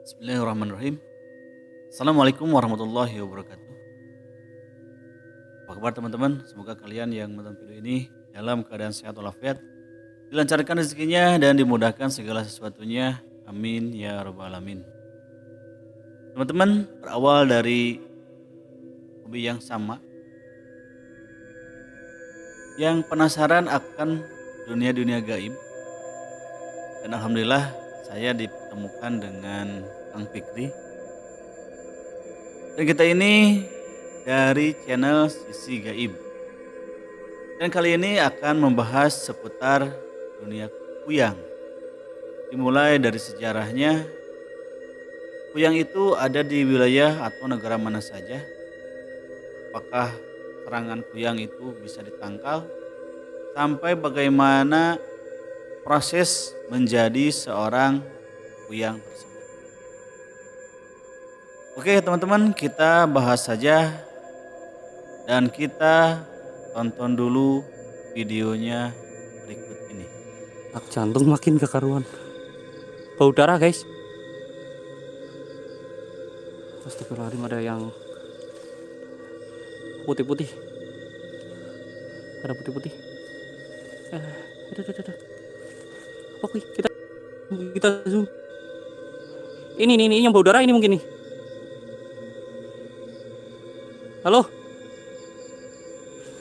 Bismillahirrahmanirrahim. Assalamualaikum warahmatullahi wabarakatuh. Apa kabar teman-teman? Semoga kalian yang menonton video ini dalam keadaan sehat walafiat, dilancarkan rezekinya dan dimudahkan segala sesuatunya. Amin ya rabbal alamin. Teman-teman, berawal dari hobi yang sama, yang penasaran akan dunia-dunia gaib, dan alhamdulillah saya dipertemukan dengan Kang Fikri. Dan kita ini dari channel Sisi Gaib. Dan kali ini akan membahas seputar dunia kuyang. Dimulai dari sejarahnya, kuyang itu ada di wilayah atau negara mana saja. Apakah serangan kuyang itu bisa ditangkal? Sampai bagaimana proses menjadi seorang kuyang tersebut. Oke teman-teman, kita bahas saja dan kita tonton dulu videonya berikut ini. Jantung makin kekaruan. Bau darah guys. Astagfirullahaladzim, ada yang putih-putih. Ada putih-putih. Ada. Oke, kita zoom. Ini yang bau darah ini mungkin nih. Halo?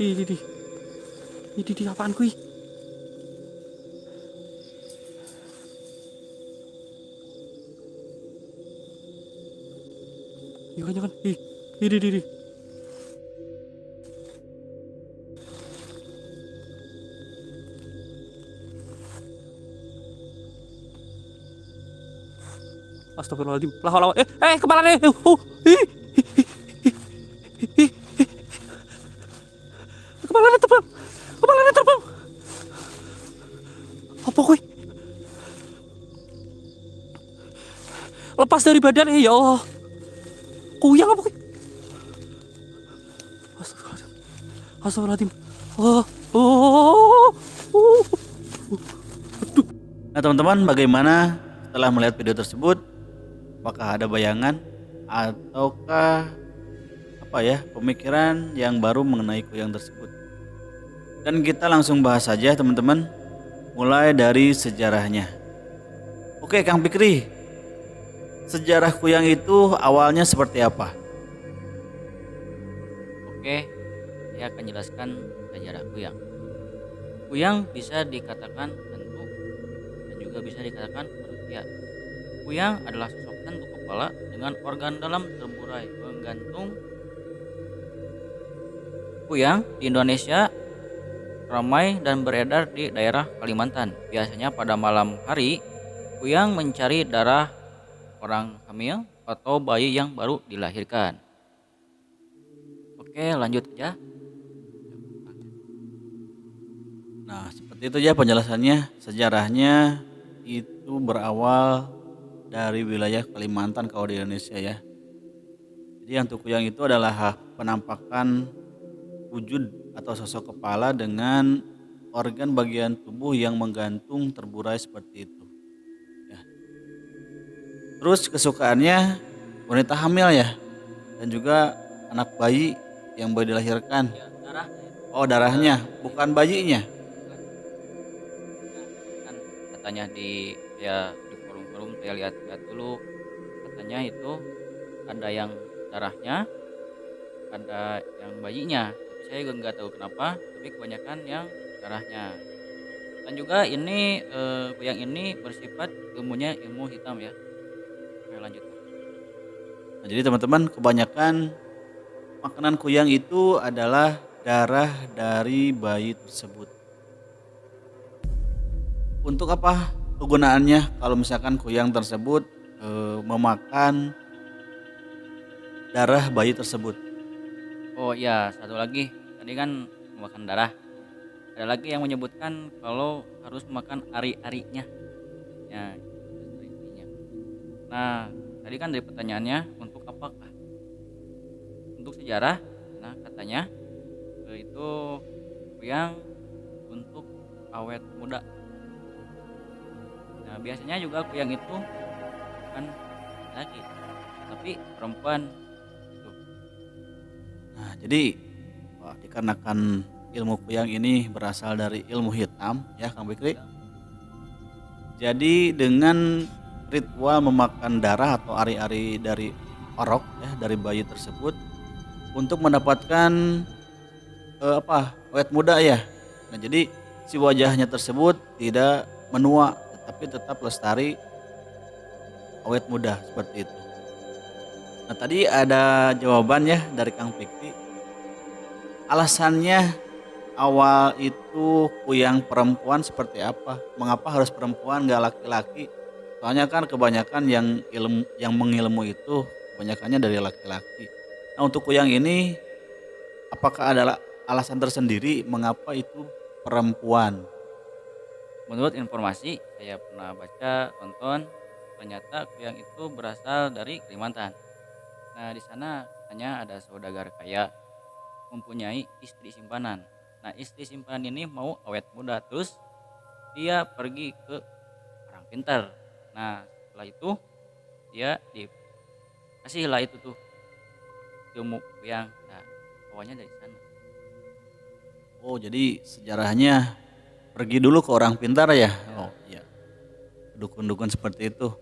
Di apaan kui? Jangan. Di. Astagfirullahaladzim. Lah. Kepalanya. Kepalanya terbang. Apa kui? Lepas dari badan ya Allah. Kuyang apa kui? Astagfirullahaladzim. Nah teman-teman, bagaimana setelah melihat video tersebut? Apakah ada bayangan ataukah pemikiran yang baru mengenai kuyang tersebut? Dan kita langsung bahas saja teman-teman, mulai dari sejarahnya. Oke Kang Fikri, sejarah kuyang itu awalnya seperti apa? Oke, saya akan jelaskan sejarah kuyang. Kuyang bisa dikatakan hantu dan juga bisa dikatakan manusia. Kuyang adalah sosok hantu kepala dengan organ dalam terburai menggantung. Kuyang di Indonesia ramai dan beredar di daerah Kalimantan. Biasanya pada malam hari, kuyang mencari darah orang hamil atau bayi yang baru dilahirkan. Oke, lanjut aja. Nah seperti itu ya penjelasannya. Sejarahnya itu berawal dari wilayah Kalimantan kalau di Indonesia ya. Jadi hantu kuyang itu adalah penampakan wujud atau sosok kepala dengan organ bagian tubuh yang menggantung terburai seperti itu ya. Terus kesukaannya wanita hamil ya, dan juga anak bayi yang baru dilahirkan. Ya, darah. Oh darahnya, bukan bayinya. Kan katanya di forum-forum saya lihat dulu, katanya itu ada yang darahnya, ada yang bayinya. Tapi saya juga nggak tahu kenapa, tapi kebanyakan yang darahnya. Dan juga ini kuyang ini bersifat ilmunya ilmu hitam ya. Oke, lanjut. Nah, jadi teman-teman, kebanyakan makanan kuyang itu adalah darah dari bayi tersebut. Untuk apa kegunaannya kalau misalkan kuyang tersebut memakan darah bayi tersebut? Oh iya, satu lagi. Tadi kan makan darah. Ada lagi yang menyebutkan kalau harus makan ari-arinya. Ya, ari-arinya. Nah, tadi kan dari pertanyaannya untuk apakah? Untuk sejarah, nah katanya itu kuyang untuk awet muda. Nah biasanya juga kuyang itu kan laki-laki, tapi perempuan itu. Nah, jadi dikarenakan ilmu kuyang ini berasal dari ilmu hitam ya Kang Fikri. Jadi dengan ritual memakan darah atau ari-ari dari orok ya dari bayi tersebut untuk mendapatkan awet muda ya. Nah, jadi si wajahnya tersebut tidak menua tetapi tetap lestari awet muda seperti itu. Nah, tadi ada jawaban ya dari Kang Fikri. Alasannya awal itu kuyang perempuan seperti apa? Mengapa harus perempuan nggak laki-laki? Soalnya kan kebanyakan yang mengilmu itu kebanyakannya dari laki-laki. Nah, untuk kuyang ini apakah ada alasan tersendiri mengapa itu perempuan? Menurut informasi saya pernah baca, tonton, ternyata kuyang itu berasal dari Kalimantan. Nah, di sana hanya ada saudagar kaya mempunyai istri simpanan. Nah, istri simpanan ini mau awet muda, terus dia pergi ke orang pintar. Nah, setelah itu dia dikasihlah itu tuh ilmu kuyang. Nah, awalnya dari sana. Oh, jadi sejarahnya pergi dulu ke orang pintar ya? Oh iya, dukun-dukun seperti itu.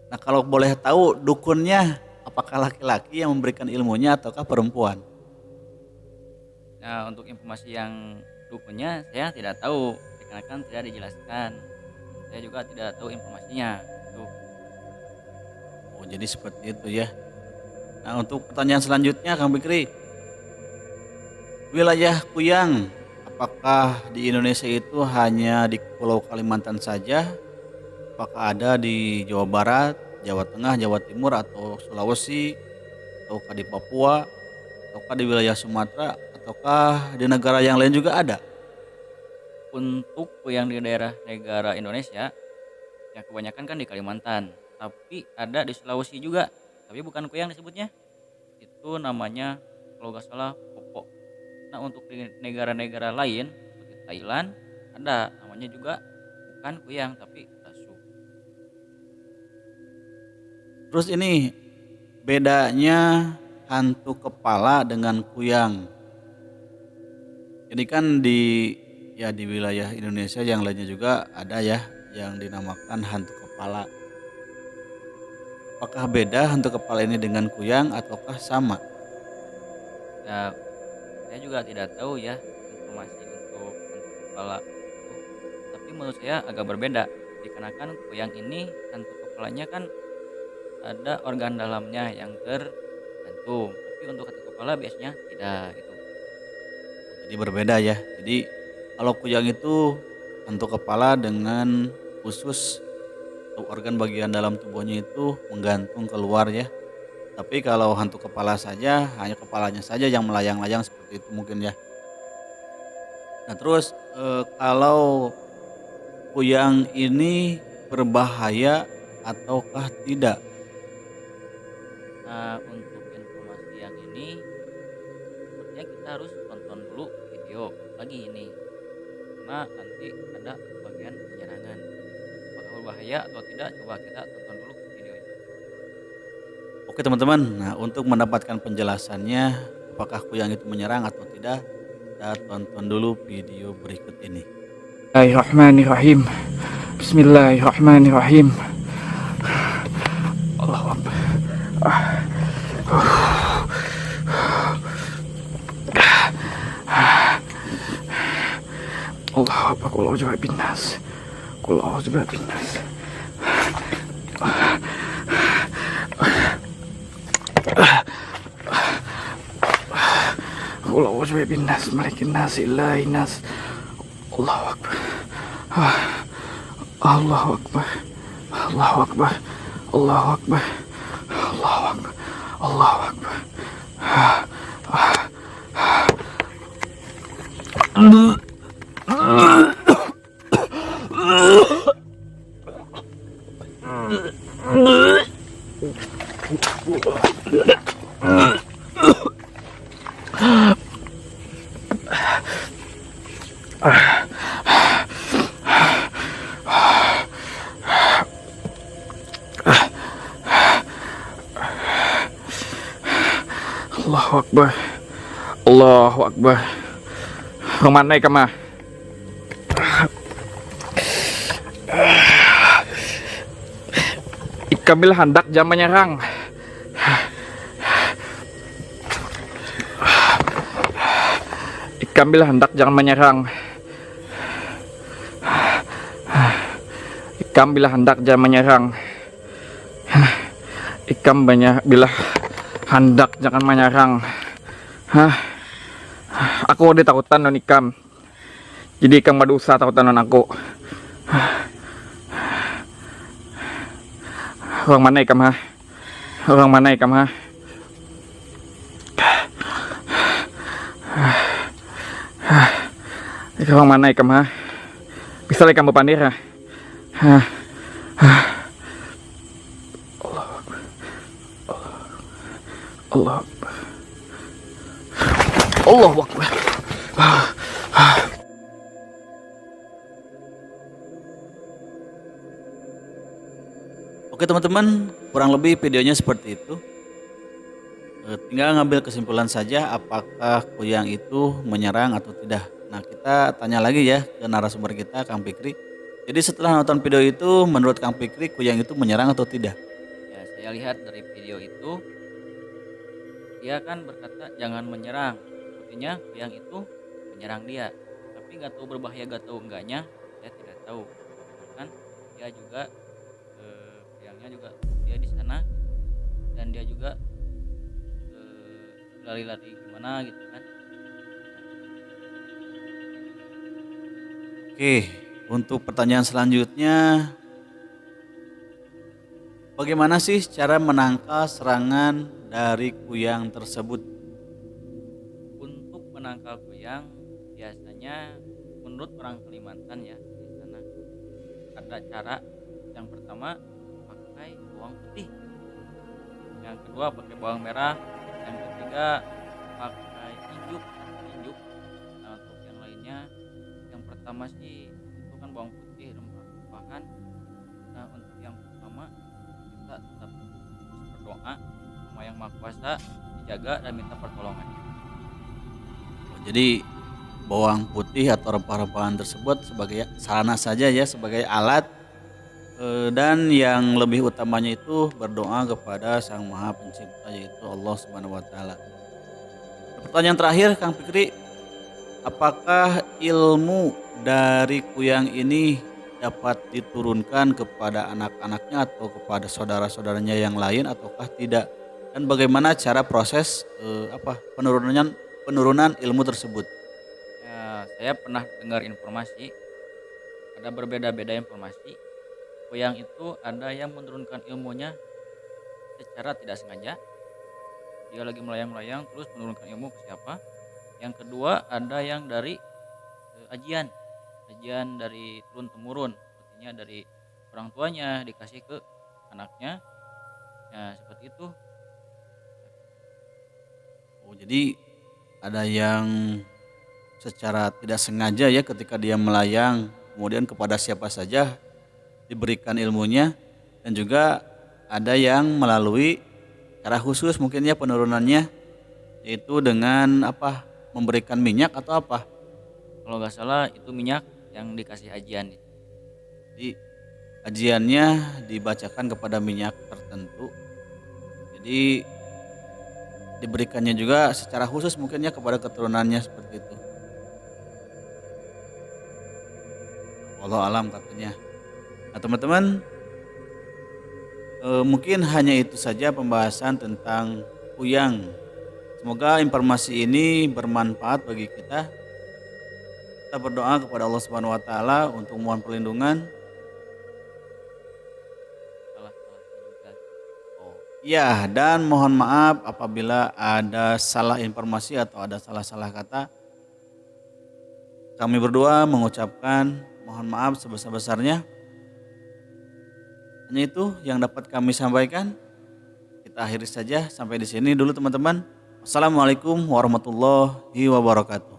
Nah, kalau boleh tahu dukunnya apakah laki-laki yang memberikan ilmunya ataukah perempuan? Nah, untuk informasi yang dukunnya saya tidak tahu, dikarenakan tidak dijelaskan. Saya juga tidak tahu informasinya. Tuh. Oh, jadi seperti itu ya. Nah, untuk pertanyaan selanjutnya Kang Fikri, wilayah kuyang apakah di Indonesia itu hanya di Pulau Kalimantan saja? Apakah ada di Jawa Barat, Jawa Tengah, Jawa Timur atau Sulawesi, ataukah di Papua, ataukah di wilayah Sumatera, ataukah di negara yang lain juga ada? Untuk kuyang di daerah negara Indonesia, yang kebanyakan kan di Kalimantan, tapi ada di Sulawesi juga. Tapi bukan kuyang disebutnya, itu namanya kalau nggak salah popo. Nah, untuk di negara-negara lain seperti Thailand ada namanya juga bukan kuyang tapi tasu. Terus ini bedanya hantu kepala dengan kuyang. Ini kan di wilayah Indonesia yang lainnya juga ada ya yang dinamakan hantu kepala. Apakah beda hantu kepala ini dengan kuyang ataukah sama? Ya, saya juga tidak tahu ya informasi untuk hantu kepala itu. Tapi menurut saya agak berbeda. Dikarenakan kuyang ini hantu kepalanya kan ada organ dalamnya yang tergantung. Tapi untuk hantu kepala biasanya tidak gitu. Jadi berbeda ya. Jadi kalau kuyang itu hantu kepala dengan usus atau organ bagian dalam tubuhnya itu menggantung keluar ya. Tapi kalau hantu kepala saja hanya kepalanya saja yang melayang-layang seperti itu mungkin ya. Nah, terus kalau kuyang ini berbahaya ataukah tidak? Nah, untuk informasi yang ini sepertinya kita harus tonton dulu video lagi ini. Karena nanti ada bagian penyerangan. Apakah berbahaya atau tidak, coba kita tonton dulu video ini. Oke teman-teman, nah untuk mendapatkan penjelasannya apakah kuyang itu menyerang atau tidak, kita tonton dulu video berikut ini. Bismillahirrahmanirrahim. Bismillahirrahmanirrahim. Allahu Akbar. Allahu Akbar. Qul a'udzu birabbin nas. Qul a'udzu birabbin nas. Qul a'udzu birabbin nas, malikin nas, ilahin nas. Allahu Akbar. Allahu Akbar. Allahu Akbar. Allahu Akbar. Allahu Akbar. Allahu Akbar. Allahu Akbar. Allahu Akbar. Kemana kamu? Ikan bila hendak jam menyerang. Ikan bila hendak jangan menyerang. Ikan bila hendak jangan menyerang. Ikan banyak bila hendak jangan menyerang. Aku udah takutan non ikan. Jadi ikan madu usah takutan non aku. Orang mana ikan ha? Orang mana ikan ha? Orang mana ikan ha? Bisa ikan berpandir ha? Allah Akbar. Allah Akbar. Oke teman-teman, kurang lebih videonya seperti itu. Tinggal ngambil kesimpulan saja apakah kuyang itu menyerang atau tidak. Nah kita tanya lagi ya ke narasumber kita Kang Fikri. Jadi setelah nonton video itu menurut Kang Fikri kuyang itu menyerang atau tidak? Ya, saya lihat dari video itu dia kan berkata jangan menyerang. Artinya kuyang itu menyerang dia. Tapi nggak tahu berbahaya nggak tahu enggaknya, saya tidak tahu. Kan dia juga kuyangnya juga dia di sana dan dia juga lari-lari gimana gitu kan. Oke, untuk pertanyaan selanjutnya, bagaimana sih cara menangkal serangan dari kuyang tersebut? Untuk menangkal kuyang biasanya menurut orang Kalimantan ya di sana ada cara. Yang pertama pakai bawang putih, yang kedua pakai bawang merah, yang ketiga pakai ijuk. Nah, untuk yang lainnya yang pertama sih itu kan bawang putih rempah-rempahan. Nah untuk yang pertama kita tetap berdoa sama yang Maha Kuasa, dijaga dan minta pertolongannya. Jadi bawang putih atau rempah-rempahan tersebut sebagai sarana saja ya, sebagai alat, dan yang lebih utamanya itu berdoa kepada Sang Maha Pencipta yaitu Allah Subhanahu wa taala. Pertanyaan terakhir Kang Fikri, apakah ilmu dari kuyang ini dapat diturunkan kepada anak-anaknya atau kepada saudara-saudaranya yang lain ataukah tidak? Dan bagaimana cara proses penurunan ilmu tersebut? Ya, saya pernah dengar informasi, ada berbeda-beda informasi. Kuyang itu ada yang menurunkan ilmunya secara tidak sengaja. Dia lagi melayang-layang terus menurunkan ilmu ke siapa. Yang kedua ada yang dari ajian dari turun temurun, artinya dari orang tuanya dikasih ke anaknya. Ya seperti itu. Oh, jadi ada yang secara tidak sengaja ya ketika dia melayang kemudian kepada siapa saja diberikan ilmunya, dan juga ada yang melalui cara khusus mungkin ya penurunannya, yaitu dengan memberikan minyak atau apa? Kalau nggak salah itu minyak yang dikasih ajian. Jadi ajiannya dibacakan kepada minyak tertentu, jadi diberikannya juga secara khusus mungkin ya kepada keturunannya seperti itu. Wallahu alam katanya. Nah teman-teman, mungkin hanya itu saja pembahasan tentang kuyang. Semoga informasi ini bermanfaat bagi kita. Kita berdoa kepada Allah Subhanahu wa taala untuk mohon perlindungan. Iya, dan mohon maaf apabila ada salah informasi atau ada salah-salah kata. Kami berdua mengucapkan mohon maaf sebesar-besarnya. Hanya itu yang dapat kami sampaikan. Kita akhiri saja sampai di sini dulu teman-teman. Wassalamualaikum warahmatullahi wabarakatuh.